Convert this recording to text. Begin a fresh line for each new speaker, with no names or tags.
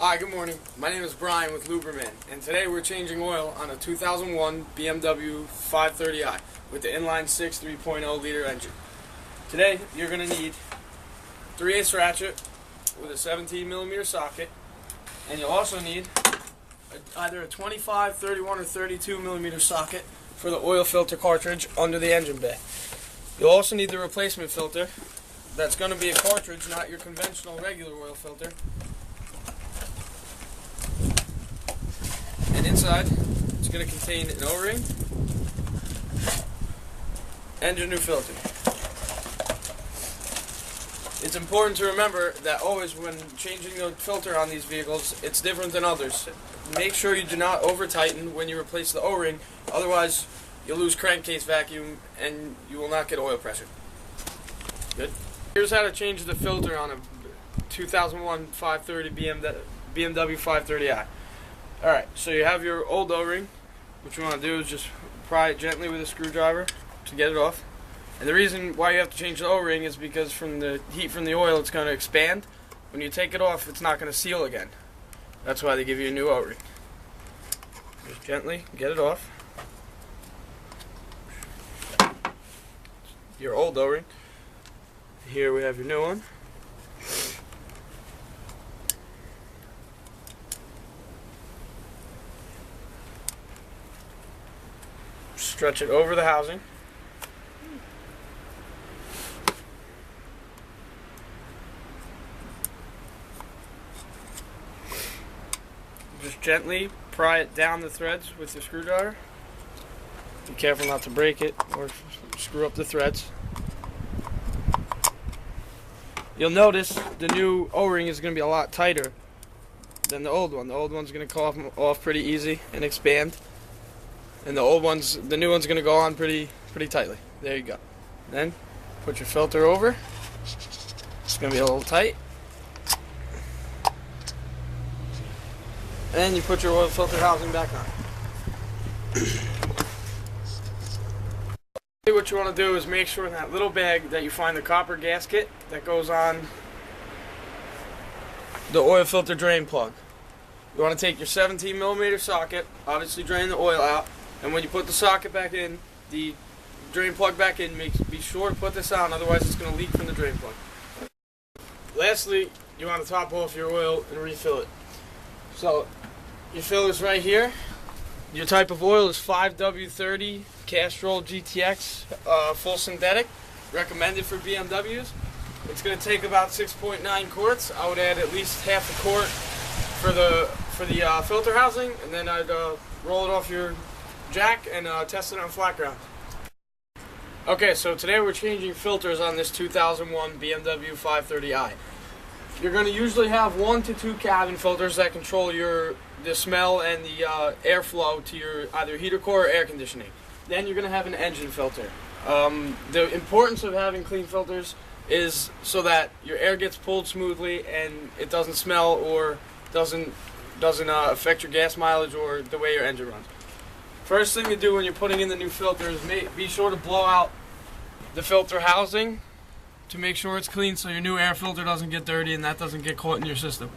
Hi, good morning. My name is Brian with Lubriman, and today we're changing oil on a 2001 BMW530i with the inline 6 3.0 liter engine. Today you're going to need 3/8 ratchet with a 17mm socket, and you'll also need either a 25, 31, or 32mm socket for the oil filter cartridge under the engine bay. You'll also need the replacement filter. That's going to be a cartridge, not your conventional regular oil filter. And inside, it's going to contain an O-ring and your new filter. It's important to remember that always when changing the filter on these vehicles, it's different than others. Make sure you do not over-tighten when you replace the O-ring, otherwise you'll lose crankcase vacuum and you will not get oil pressure. Good. Here's how to change the filter on a 2001 BMW 530i. Alright, so you have your old O-ring. What you want to do is just pry it gently with a screwdriver to get it off. And the reason why you have to change the O-ring is because from the heat from the oil, it's going to expand. When you take it off, it's not going to seal again. That's why they give you a new O-ring. Just gently get it off. Your old O-ring. Here we have your new one. Stretch it over the housing. Just gently pry it down the threads with your screwdriver. Be careful not to break it or screw up the threads. You'll notice the new O-ring is going to be a lot tighter than the old one. The old one's going to come off pretty easy and expand. And the new one's going to go on pretty tightly. There you go. Then put your filter over. It's going to be a little tight. And you put your oil filter housing back on. What you want to do is make sure in that little bag that you find the copper gasket that goes on the oil filter drain plug. You want to take your 17mm socket, obviously drain the oil out. And when you put the socket back in, the drain plug back in, be sure to put this on, otherwise it's going to leak from the drain plug. Lastly, you want to top off your oil and refill it. So, your filler's right here. Your type of oil is 5W30 Castrol GTX full synthetic, recommended for BMWs. It's going to take about 6.9 quarts. I would add at least half a quart for the filter housing, and then I'd roll it off your jack and test it on flat ground. Okay, so today we're changing filters on this 2001 BMW 530i. You're going to usually have 1 to 2 cabin filters that control the smell and the airflow to your either heater core or air conditioning. Then you're going to have an engine filter. The importance of having clean filters is so that your air gets pulled smoothly and it doesn't smell or doesn't affect your gas mileage or the way your engine runs. First thing to do when you're putting in the new filter is be sure to blow out the filter housing to make sure it's clean so your new air filter doesn't get dirty and that doesn't get caught in your system.